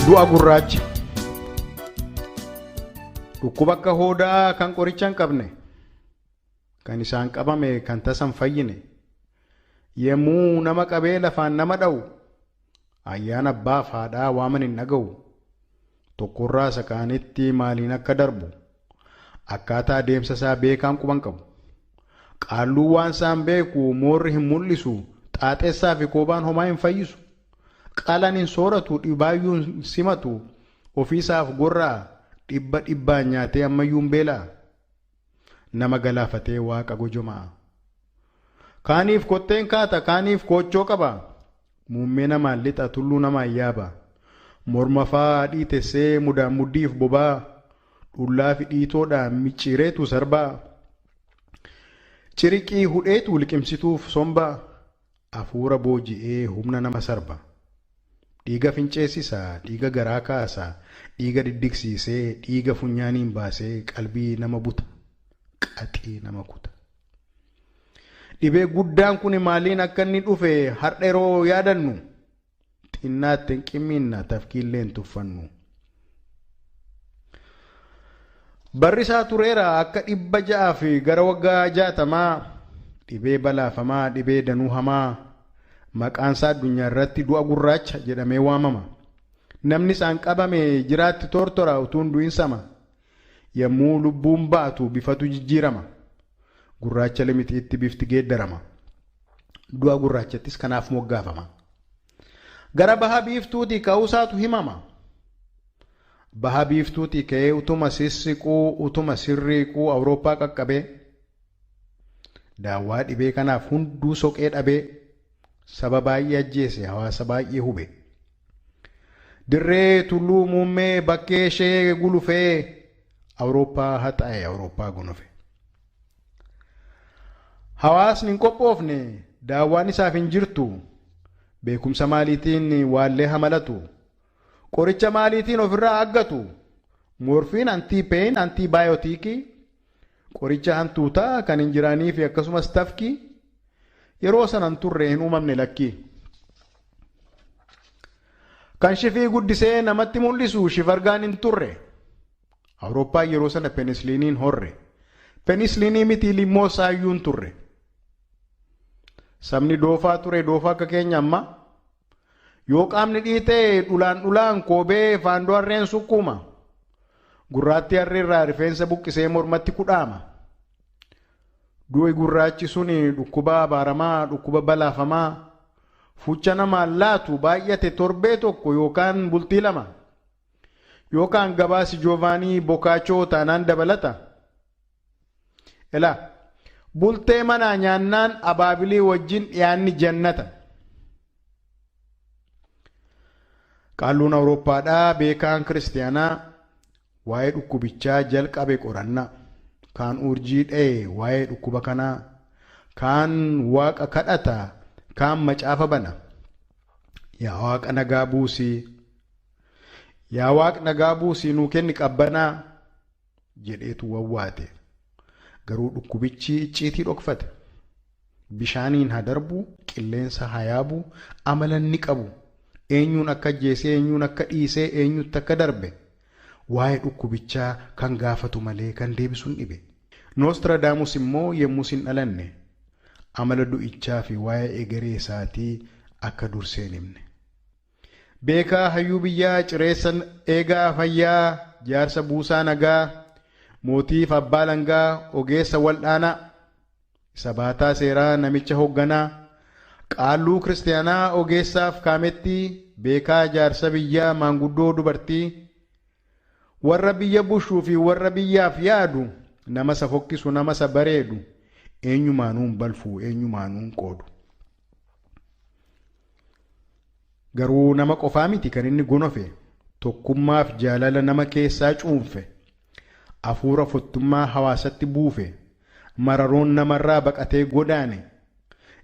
Du'a gurraacha. Dhukkuba akka hoodaa kan qoricha hin qabne, kan isaan qabame kan tasan fayyine, yemmuu nama qabee lafaan nama dha'u, ayyaana abbaaf haadhaa waaman hin dhaga'u, tokkorraa isa kaanitti maaliin akka darbu, akkaataa adeemsa isaa beekaan quban qabu. Qaalluu waan isaan beeku moorri hin mul'isu, xaaxessaa fi koobaan homaa hin fayyisu. Qaalaan hin sooratu, dhibaayyuu hin simatu, ofiisaaf gorraa dhibba dhibbaan nyaatee ammayyuu hin beelaa. Nama galaafatee waaqa gojomaa. Kaaniif kotteen kaata, kaaniif koochoo qaba. Muummee namaan lixa, tulluu namaan yaaba. Morma faa dhiitessee mudaan muddiif bobaa. Dhullaa fi dhiitoodhaan micciireetu sarbaa. Ciriqii hudheetu liqimsituuf sombaa. Hafuura booji'ee humna nama sarba. Dhiiga finceessisaa, dhiiga garaa kaasaa, dhiiga diddiqsiisee, dhiiga funyaaniin baasee qalbii nama buta, qaxii nama kuta. Dhibee guddaan kun maaliin akka inni dhufe har'a yeroo yaadannu, xinnaatti hin qimminna tafkiillee hin tuffannu. Barri isaa tureera akka 600 fi gara waggaa 60, dhibee balaafamaa, dhibee danuu hamaa. Maqaan isaa addunyaa irratti du'a gurraacha jedhamee waamama. Namni isaan qabame jiraatti tortora utuun du'in sama. Yemmuu lubbuun baatu bifatu jijjiirama. Gurraacha limitiitti bifti geeddarama. Du'a gurraachattis kanaaf moggaafama. Gara baha biiftuutii ka'uusaatu himama. Baha biiftuutii ka'ee utuma sissiquu, utuma sirriiquu Awurooppaa qaqqabee. Daawwaa dhibee kanaaf hunduu soqee dhabee. Saba baay'ee ajjeese, hawaasa baay'ee hube. Dirree tulluu muummee bakkee ishee gulufee Awurooppaa haxaa'e, Awurooppaa gunufe. Hawaasni hin qophoofne, daawwaan isaaf hin jirtu. Beekumsa maaliitiin waallee hamalatu. Qoricha maaliitiin ofirraa aggatu. Moorfiin, antiipeen, antiibaayotiikii. Qoricha hantuutaa kan hin jiraanii fi akkasumas tafkii. Yeroo sanan turre hin uumamne lakkii. Kan shifii guddisee namatti mul'isu shifargaan hin turre. Awurooppaan yeroo sana penisiliiniin horre. Penisiliinii miti limmoo saayyuu hin turre. Sabni doofaa ture, doofaa akka keenya amma. Yoo qaamni dhiitee dhulaan koobee faandoo harreen sukkuuma. Gurraatti harreerraa rifeensa buqqisee mormatti kudhaama. Du'i gurraachi suni dhukkuba abaaramaa, dhukkuba balaafamaa, fucha namaan laatu baay'ate torbee tokko yookaan bultii 2 yookaan gabaasi Joovanii Bokaachoo taanaan dabalata. Elaa bultee manaa nyaannaan abaabilii wajjin dhiyaanni jannata. Qaalluun Awurooppaadhaa beekaan kiristiyaanaa waa'ee dhukkubichaa jalqabe qorannaa. Kaan urjii dha'e waa'ee dhukkuba kanaa, kaan waaqa kadhata, kaan macaafa bana. Yaa waaqa nagaa buusii, yaa waaqa nagaa buusii nuu kenni qabbanaa jedheetu wawwaate. Garuu dhukkubichi icciitii dhokfate. Bishaaniin haa darbu, qilleensa haa yaabu, amala inni qabu. Eenyuun akka ajjeesee, eenyuun akka dhiisee, eenyutti akka darbe. Waa'ee dhukkubichaa kan gaafatu malee kan deebisuun dhibe. Noostradaamus immoo yemmuu sin dhalanne amala du'ichaa fi waa'ee egeree isaatii akka dursee himne. Beekaa hayyuu biyyaa, cireessa eegaa fayyaa, jaarsa buusaa nagaa, mootiif abbaa langaa, ogeessa wal'aanaa, isa baataa seeraa namicha hoogganaa, qaalluu kiristiyaanaa ogeessaaf kaamettii, beekaa jaarsa biyyaa maanguddoo dubartii. Warra biyya bushuu fi warra biyyaaf yaadu, nama isa fokkisu, nama isa bareedu, eenyumaanuun balfuu, eenyumaanuun qoodu. Garuu nama qofaa miti kan inni gonofe, tokkummaaf jaalala nama keessaa cuunfe, hafuura fottummaa hawaasatti buufe, mararoon namarraa baqatee godaane,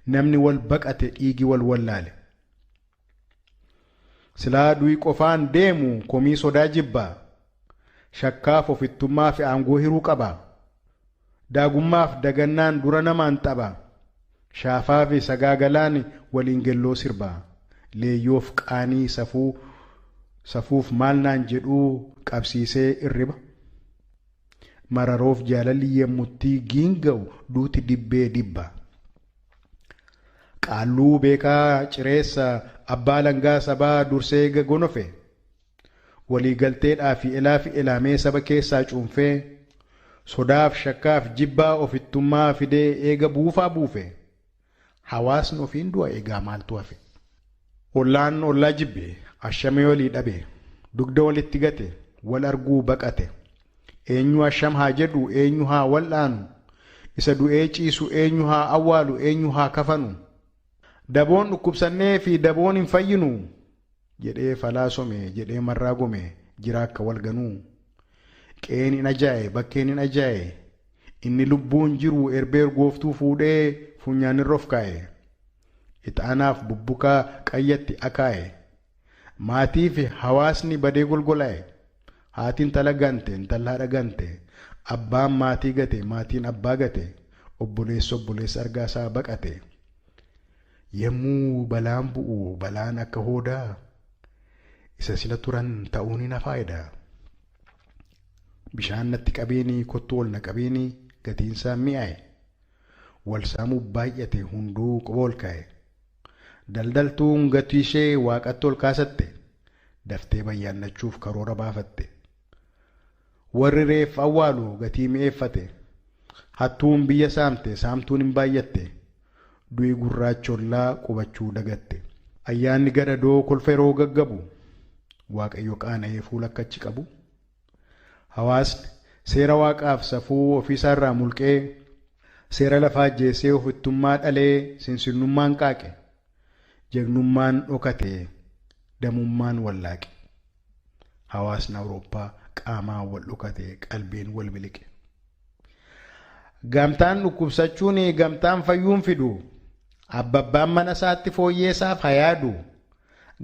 namni wal baqate dhiigi wal wallaale. Silaa du'i qofaan deemu komii sodaa jibbaa. Shakkaaf ofittummaa fi aangoo hiruu qaba. Daagummaaf dagannaan dura namaan xaba. Shaafaa fi sagaagalaan waliin gelloo sirbaa. Leeyyoof qaanii safuu safuuf maal naan jedhuu qabsiisee irriba. Mararoof jaalalli yemmutti giinga'u duuti dibbee dibba. Qaalluu beekaa cireessa abbaa langaa sabaa dursee gonofe. Waliigalteedhaa fi ilaamee saba keessaa cuunfee sodaaf shakkaaf jibbaa ofittummaa fidee eega buufaa buufe. Hawaasni ofiin du'a eegaa maaltu hafe? Ollaan ollaa jibbe, ashamee walii dhabe, dugda walitti gate, wal arguu baqate. Eenyu asham haa jedhu, eenyu haa wal'aanu, isa du'ee ciisu eenyu haa awwaalu, eenyu haa kafanu. Daboon dhukkubsannee fi daboon hin fayyinu jedhee falaasome, jedhee marraa gome, jira akka wal ganuu. Qeen hin ajaaye, bakkeen hin ajaaye, inni lubbuun jiru erbee urgooftuu fuudhee funyaan irra of kaa'e. Ixaanaaf bubbukaa qayyatti akaa'e. Maatii fi hawaasni badee golgolaa'e. Haatiin intala gante, intalli haadha gante, abbaan maatii gate, maatiin abbaa gate, obboleessa argaasaa baqate. Yemmuu balaan bu'u, balaan akka hoodaa, isa sila turan ta'uun hin faayidaa. Bishaan natti qabeeni, kottu ol na qabeeni, gatiinsaa mi'aaye. Wal saamuu baay'ate, hunduu qoba ol kaa'e. Daldaltuun gatii ishee waaqatti ol kaasatte, daftee bayyaannachuuf karoora baafatte. Warri reef awwaalu gatii mi'eeffate. Hattuun biyya saamte, saamtuun hin baay'atte. Du'i gurraachollaa qubachuu dagatte. Ayyaanni gadadoo kolfa yeroo gaggabu, Waaqayyo qaana'ee fuula akkachi qabu. Hawaasni seera waaqaaf safuu ofiisaarraa mulqee, seera lafaa ajjeesee ofittummaa dhalee sinsinnummaan qaaqe. Jegnummaan dhokate, damummaan wallaaqe. Hawaasni Awurooppaa qaamaan wal dhokate, qalbiin wal miliqe. Gamtaan dhukkubsachuun gamtaan fayyuun fidu. Abbabbaan mana isaatti fooyyeessaaf hayaadu.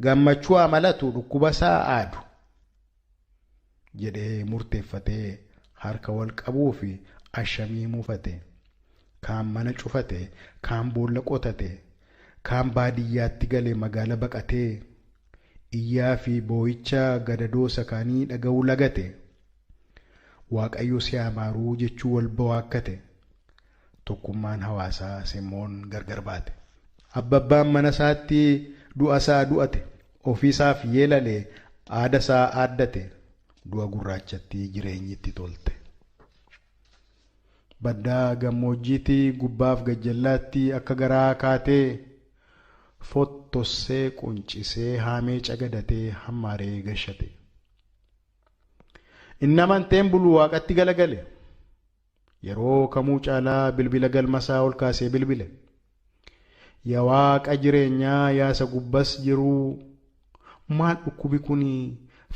Gammachuu amalatu dhukkuba isaa aadu. Jedhee murteeffatee harka wal qabuu fi ashamii muufate. Kaan mana cufate, kaan boolla qotate, kaan baadiyyaatti galee magaala baqatee. Iyyaa fi boo'icha gadadoo sakaanii dhaga'uu lagate. Waaqayyo si amaaruu jechuu wal bawaakkate. Tokkummaan hawaasaa semmoon gargar baate. Abbabbaan mana isaatti du'a isaa du'ate. Ofiisaaf yeelalee aada isaa aaddate. Du'a gurraachatti jireenyitti tolte. Baddaa gammoojjiitti gubbaaf gajjallaatti akka garaa kaatee. Fottossee quncisee haamee cagadatee hammaaree gashate. Inni amanteen bulu waaqatti galagale. Yeroo kamuu caalaa bilbila galmasaa ol kaasee bilbile. Yaa Waaqa jireenyaa yaasa gubbas jiruu, maal dhukkubi kuni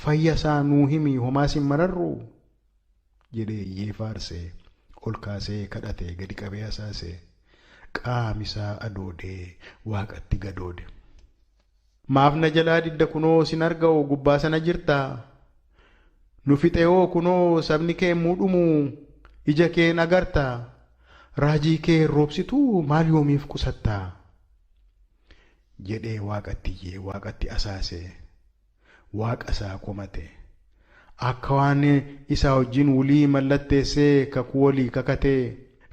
fayya isaa nuu himi homaas hin mararru jedhee iyyee faarsee ol kaasee kadhatee gadi qabee asaasee. Qaamisaa adoodee waaqatti gadoode. Maaf na jalaa didda kunoo sin arga'u gubbaa sana jirtaa? Nu fixeewoo kunoo sabni kee muudhumu ija kee agartaa? Raajii kee roobsituu maal yoomiif qusattaa? Jedhee waaqatti iyyee waaqatti asaasee waaqa isaa komate. Akka waan isaa wajjin wulii mallatteessee kakuu walii kakatee.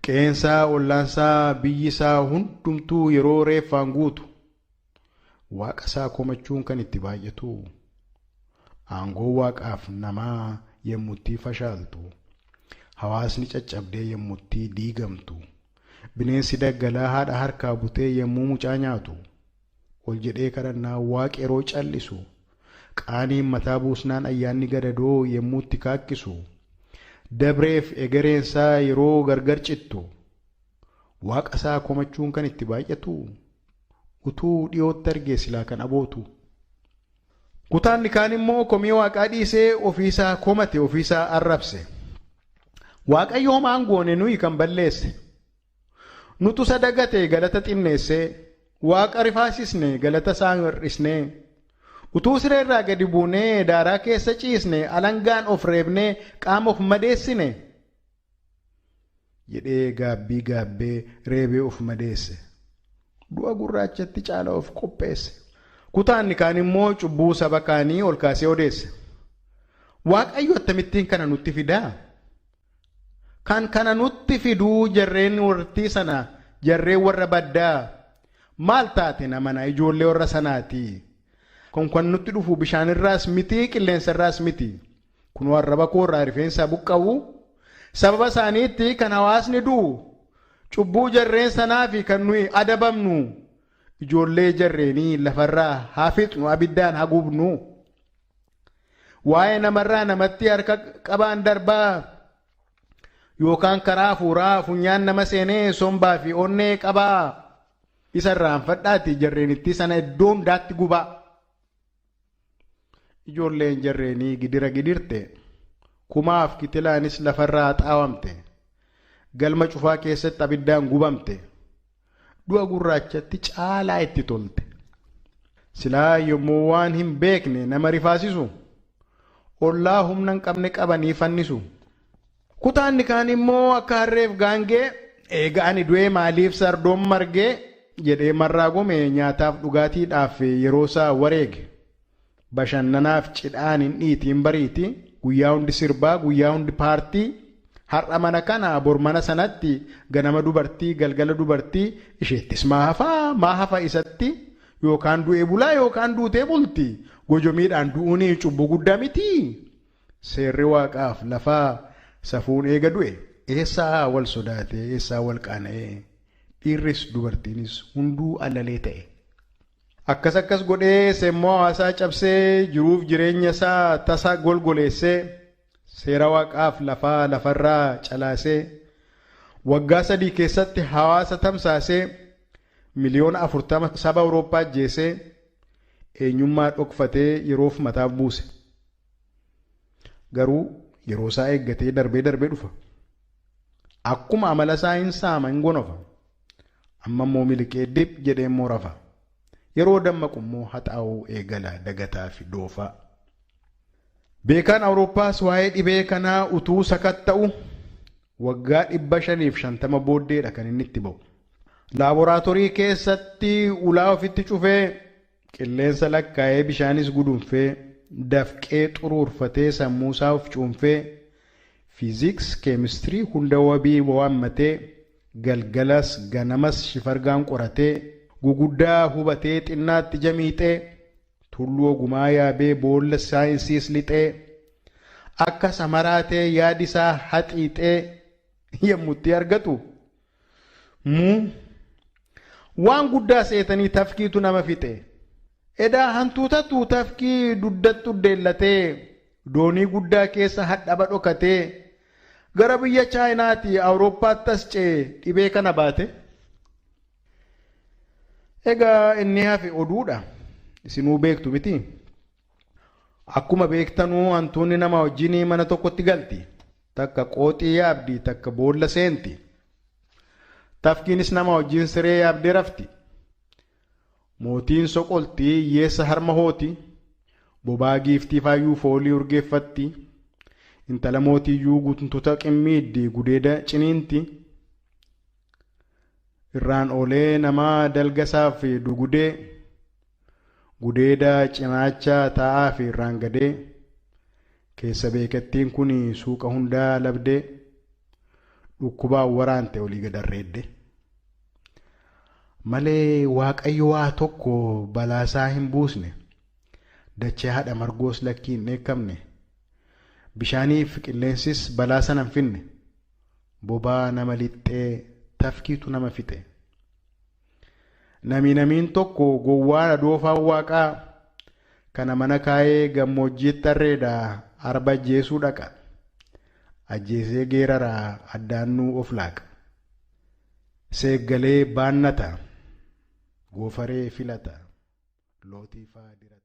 Qeensaa ollaansaa biyyi isaa hundumtuu yeroo reeffaan guutu. Waaqa isaa komachuun kan itti baay'atu. Aangoo waaqaaf namaa yemmutti fashaaltu. Hawaasni caccabdee yemmutti diigamtu. Bineensi daggalaa haadha harkaa butee yemmuu mucaa nyaatu. Ol jedhee kadhannaa waaqa yeroo callisu. Qaaniin mataa buusnaan ayyaanni gadadoo yemmutti kaakkisu. Dabreef egereensaa yeroo gargar cittu. Waaqa isaa komachuun kan itti baay'atu. Utuu dhiyootti argee silaa kan abootu. Kutaanni kaan immoo komii waaqaa dhiisee ofiisaa komate, ofiisaa arrabse. Waaqayyo homaan goone nuyi kan balleesse. Nutu sadagate galata xinneesse. Waaqa rifaasisne galata isaa hir'isne. Utuu sireerraa gadi buunee daaraa keessa ciisne alangaan of reebnee qaama of madeessine. Jedhee gaabbii gaabbee reebee of madeesse. Du'a gurraachatti caala of qopheesse. Kutaan kaan immoo cubbuu saba kaanii ol kaasee odeessa. Waaqayyo akkamittiin kana nutti fidaa? Kan kana nutti fiduu jarreen wartii sana jarreen warra baddaa maal taate namana ijoollee warra sanaati. Kan nutti dhufu bishaanirraas miti qilleensarraas miti. Kun arraba koorraa rifeensa buqqa'u sababa isaaniitti kan hawaasni du'u cubbuu jarreen sanaa fi kan nuyi adabamnu ijoollee jarreenii lafarraa haa fixnu abiddaan haa gubnu. Waa'ee namarraa namatti harka qabaan darbaa yookaan karaa hafuuraa funyaan nama seenee sombaa fi onnee qabaa isarraan fadhaati jarreenitti sana iddoo hundaatti gubaa. Ijoolleen jarreenii gidira gidirte kumaaf kitilaanis lafarraa xaawamte galma cufaa keessatti abiddaan gubamte du'a gurraachatti caalaa itti tolte. Silaa yommuu waan hin beekne nama rifaasisu ollaa humna hin qabne qabanii fannisu. Kutaan kaan immoo akka harreef gaangee eega ani du'ee maaliif sardoon margee jedhee marraa gome nyaataaf dhugaatiidhaaf yeroosaa wareege. Bashannanaaf cidhaan hin dhiitiin bariiti guyyaa hundi sirbaa guyyaa hundi paartii har'a mana kana bor mana sanatti ganama dubartii galgala dubartii isheettis maahafa isatti yookaan du'ee bulaa yookaan duutee bulti gojomiidhaan du'uun cubbuu guddaa miti. Seerri waaqaaf lafaa safuun eega du'e eessaa wal sodaate eessaa wal qaana'ee dhiirris dubartiinis hunduu alalee ta'e. Akkas godhee semmoo hawaasaa cabsee jiruuf jireenya isaa tasa golgoleessee seera waaqaaf lafarraa calaasee waggaa 3 keessatti hawaasa tamsaasee miliyoona 40 saba Awurooppaa ajjeesee eenyummaa dhokfatee yeroof mataaf buuse. Garuu yeroo isaa eeggatee darbee dhufa. Akkuma amala isaa hin saama hin gonofa. Amma immoo miliqee dib jedhee immoo rafa. Yeroo dammaqu immoo haxaa'uu eegala dagataa fi doofaa. Beekaan Awurooppaas waa'ee dhibee kanaa utuu sakatta'u waggaa 550 booddeedha kan inni itti ba'u. Laaboraatoorii keessatti ulaa ofitti cufee qilleensa lakkaa'ee bishaanis gudunfee dafqee xuruurfatee sammuusaa of cuunfee fiiziks keemistirii hunda wabii waammatee galgalas ganamas shifargaan qoratee guguddaa hubatee xinnaatti jamiixee tulluu ogumaa yaabee boolla saayinsiis lixee akka samaraatee yaadisaa haxiixee yemmutti argatu waan guddaa seetanii tafkiitu nama fixe. Edaa hantuutatu tafkii duddattu deellatee doonii guddaa keessa hadhaba dhokatee gara biyya Chaayinaati Awurooppaatti as ce'ee dhibee kana baate. Egaa inni hafe oduudha. Isinuu beektu miti. Akkuma beektanuu hantuunni nama wajjin mana tokkotti galti. Takka qooxii yaabdi takka boolla seenti. Tafkiinis nama wajjin siree yaabdee rafti. Mootiin soqoltii hiyyeessa harma hooti. Bobaa giiftii faayyuu foolii urgeeffatti. Intala mootiyyuu guntuta qimmiiddi gudeeda ciniinti. Irraan oolee namaa dalgasaaf dugudee gudeeda cinaacha taa'aa fi irraan gadee keessa beekattiin kun suuqa hundaa labdee dhukkubaan waraante olii gadarreedde. Malee Waaqayyo waa tokko balaasaa hin buusne dachee haadha margoos lakkii hin eekamne bishaaniif qilleensis balaa sana hin finne bobaa nama lixxee tafkiitu nama fixe. Namiin tokko gowwaa doofaan waaqaa kana mana kaayee gammoojjiitti arreedhaa arba ajjeesuu dhaqa. Ajjeesee geeraraa addaannuu of laaqa. Seeggalee baannata goofaree filata lootiifaa dira.